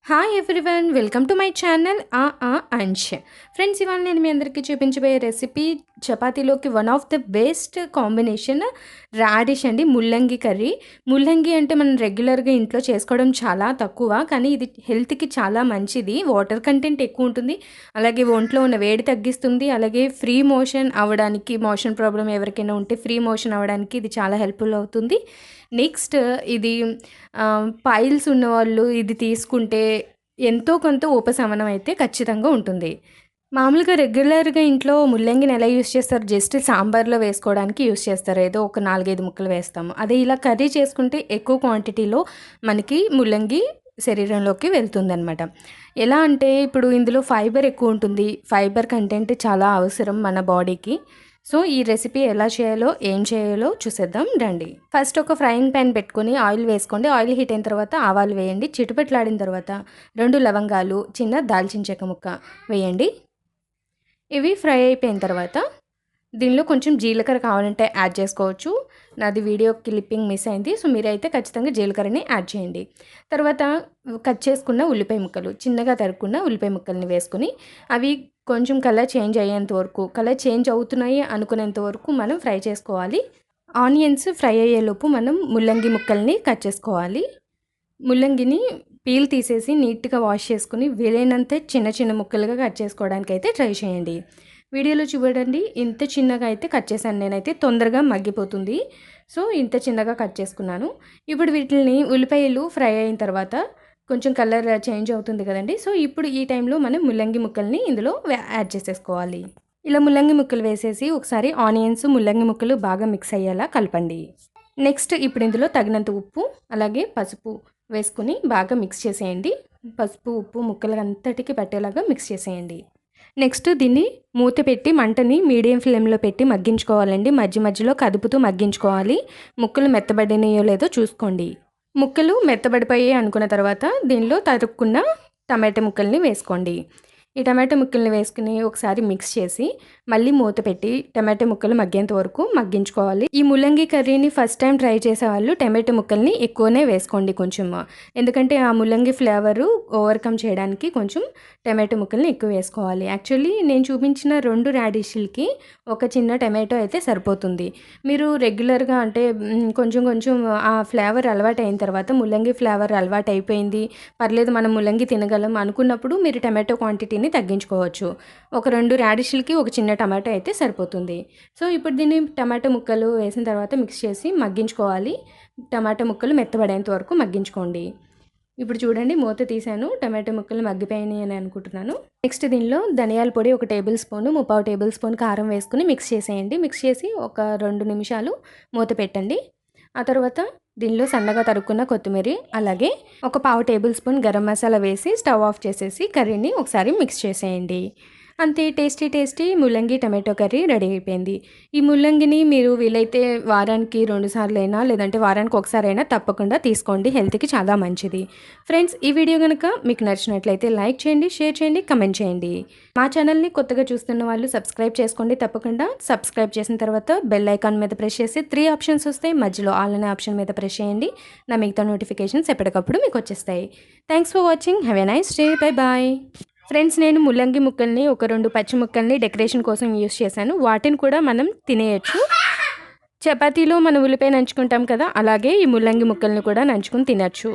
Hi everyone, welcome to my channel Ansh. Friends, ఇవాళ నేను మీ అందరికీ చూపించబోయే రెసిపీ చపాతీలోకి one of the best combination radish అండి. ముల్లంగి కర్రీ. ముల్లంగి అంటే మనం రెగ్యులర్గా ఇంట్లో చేసుకోవడం చాలా తక్కువ, కానీ ఇది హెల్త్కి చాలా మంచిది. వాటర్ కంటెంట్ ఎక్కువ ఉంటుంది, అలాగే ఒంట్లో ఉన్న వేడి తగ్గిస్తుంది, అలాగే ఫ్రీ మోషన్ అవ్వడానికి, మోషన్ ప్రాబ్లం ఎవరికైనా ఉంటే ఫ్రీ మోషన్ అవ్వడానికి ఇది చాలా హెల్ప్ఫుల్ అవుతుంది. నెక్స్ట్ ఇది పైల్స్ ఉన్నవాళ్ళు ఇది తీసుకుంటే ఎంతో కొంత ఉపశమనం అయితే ఖచ్చితంగా ఉంటుంది. మామూలుగా రెగ్యులర్గా ఇంట్లో ముల్లంగిని ఎలా యూస్ చేస్తారు, జస్ట్ సాంబార్లో వేసుకోవడానికి యూస్ చేస్తారు, ఏదో ఒక 4-5 ముక్కలు వేస్తాము. అదే ఇలా కర్రీ చేసుకుంటే ఎక్కువ క్వాంటిటీలో మనకి ముల్లంగి శరీరంలోకి వెళ్తుందనమాట. ఎలా అంటే ఇప్పుడు ఇందులో ఫైబర్ ఎక్కువ ఉంటుంది, ఫైబర్ కంటెంట్ చాలా అవసరం మన బాడీకి. సో ఈ రెసిపీ ఎలా చేయాలో, ఏం చేయాలో చూసేద్దాం రండి. ఫస్ట్ ఒక ఫ్రైయింగ్ ప్యాన్ పెట్టుకొని ఆయిల్ వేసుకోండి. ఆయిల్ హీట్ అయిన తర్వాత ఆవాలు వేయండి. చిటుపెట్లాడిన తర్వాత 2 లవంగాలు, చిన్న దాల్చిన చెక్క ముక్క వేయండి. ఇవి ఫ్రై అయిపోయిన తర్వాత దీనిలో కొంచెం జీలకర్ర కావాలంటే యాడ్ చేసుకోవచ్చు. నాది వీడియో క్లిప్పింగ్ మిస్ అయింది, సో మీరైతే ఖచ్చితంగా జీలకర్రని యాడ్ చేయండి. తర్వాత కట్ చేసుకున్న ఉల్లిపాయ ముక్కలు, చిన్నగా తరుక్కున్న ఉల్లిపాయ ముక్కల్ని వేసుకొని అవి కొంచెం కలర్ చేంజ్ అయ్యేంత వరకు, కలర్ చేంజ్ అవుతున్నాయి అనుకునేంత వరకు మనం ఫ్రై చేసుకోవాలి. ఆనియన్స్ ఫ్రై అయ్యేలోపు మనం ముల్లంగి ముక్కల్ని కట్ చేసుకోవాలి. ముల్లంగిని పీల్ తీసేసి నీట్గా వాష్ చేసుకుని వీలైనంత చిన్న చిన్న ముక్కలుగా కట్ చేసుకోవడానికి అయితే ట్రై చేయండి. వీడియోలో చూడండి, ఇంత చిన్నగా అయితే కట్ చేశాను నేనైతే, తొందరగా మగ్గిపోతుంది. సో ఇంత చిన్నగా కట్ చేసుకున్నాను. ఇప్పుడు వీటిని ఉల్లిపాయలు ఫ్రై అయిన తర్వాత కొంచెం కలర్ చేంజ్ అవుతుంది కదండి. సో ఇప్పుడు ఈ టైంలో మనం ముల్లంగి ముక్కల్ని ఇందులో యాడ్ చేసేసుకోవాలి. ఇలా ముల్లంగి ముక్కలు వేసేసి ఒకసారి ఆనియన్స్, ముల్లంగి ముక్కలు బాగా మిక్స్ అయ్యేలా కలపండి. నెక్స్ట్ ఇప్పుడు ఇందులో తగినంత ఉప్పు, అలాగే పసుపు వేసుకుని బాగా మిక్స్ చేసేయండి. పసుపు, ఉప్పు ముక్కలు అంతటికి పట్టేలాగా మిక్స్ చేసేయండి. నెక్స్ట్ దీన్ని మూత పెట్టి మంటని మీడియం ఫ్లేమ్లో పెట్టి మగ్గించుకోవాలండి. మధ్య మధ్యలో కదుపుతూ మగ్గించుకోవాలి. ముక్కలు మెత్తబడినాయో లేదో చూసుకోండి. ముక్కలు మెత్తబడిపోయాయి అనుకున్న తర్వాత దీనిలో తరుక్కున్న టమాటా ముక్కల్ని వేసుకోండి. ఈ టమాటా ముక్కల్ని వేసుకుని ఒకసారి మిక్స్ చేసి మళ్ళీ మూత పెట్టి టమాటా ముక్కలు మగ్గేంత వరకు మగ్గించుకోవాలి. ఈ ముల్లంగి కర్రీని ఫస్ట్ టైం ట్రై చేసేవాళ్ళు టమాటా ముక్కల్ని ఎక్కువనే వేసుకోండి కొంచెం, ఎందుకంటే ఆ ముల్లంగి ఫ్లేవరు ఓవర్కమ్ చేయడానికి కొంచెం టమాటా ముక్కల్ని ఎక్కువ వేసుకోవాలి. యాక్చువల్లీ నేను చూపించిన 2 రాడిష్లకి ఒక చిన్న టమాటో అయితే సరిపోతుంది. మీరు రెగ్యులర్గా అంటే కొంచెం కొంచెం ఆ ఫ్లేవర్ అలవాటు అయిన తర్వాత, ముల్లంగి ఫ్లేవర్ అలవాటు అయిపోయింది, పర్లేదు మనం ముల్లంగి తినగలం అనుకున్నప్పుడు మీరు టమాటో క్వాంటిటీని తగ్గించుకోవచ్చు. ఒక 2 రాడిష్లకి ఒక చిన్న టమాటో అయితే సరిపోతుంది. సో ఇప్పుడు దీన్ని టమాటో ముక్కలు వేసిన తర్వాత మిక్స్ చేసి మగ్గించుకోవాలి. టమాటో ముక్కలు మెత్తబడేంత వరకు మగ్గించుకోండి. ఇప్పుడు చూడండి, మూత తీసాను, టమాటో ముక్కలు మగ్గిపోయినాయి అని అనుకుంటున్నాను. నెక్స్ట్ దీనిలో ధనియాల పొడి 1 టేబుల్ స్పూన్, 3/4 టేబుల్ స్పూన్ కారం వేసుకుని మిక్స్ చేసేయండి. మిక్స్ చేసి ఒక 2 నిమిషాలు మూత పెట్టండి. ఆ తర్వాత దీనిలో సన్నగా తరుక్కున్న కొత్తిమీర, అలాగే ఒక 1/4 టేబుల్ స్పూన్ గరం మసాలా వేసి స్టవ్ ఆఫ్ చేసేసి కర్రీని ఒకసారి మిక్స్ చేసేయండి. అంతే, టేస్టీ ముల్లంగి టమాటో కర్రీ రెడీ అయిపోయింది. ఈ ముల్లంగిని మీరు వీలైతే వారానికి 2 సార్లు అయినా, లేదంటే వారానికి ఒకసారైనా తప్పకుండా తీసుకోండి, హెల్త్కి చాలా మంచిది. ఫ్రెండ్స్, ఈ వీడియో కనుక మీకు నచ్చినట్లయితే లైక్ చేయండి, షేర్ చేయండి, కమెంట్ చేయండి. మా ఛానల్ని కొత్తగా చూస్తున్న వాళ్ళు సబ్స్క్రైబ్ చేసుకోండి తప్పకుండా. సబ్స్క్రైబ్ చేసిన తర్వాత బెల్ ఐకాన్ మీద ప్రెస్ చేసి 3 ఆప్షన్స్ వస్తాయి, మధ్యలో ఆల్ అనే ఆప్షన్ మీద ప్రెస్ చేయండి. నా మిగతా నోటిఫికేషన్స్ ఎప్పటికప్పుడు మీకు వచ్చేస్తాయి. Thanks for watching. Have a nice day. Bye bye. Friends, నేను ముల్లంగి ముక్కల్ని ఒక 2 పచ్చి ముక్కల్ని డెకరేషన్ కోసం యూస్ చేశాను. వాటిని కూడా మనం తినేయచ్చు. చపాతీలో మనం ఉల్లిపాయ నంచుకుంటాం కదా, అలాగే ఈ ముల్లంగి ముక్కల్ని కూడా నంచుకుని తినచ్చు.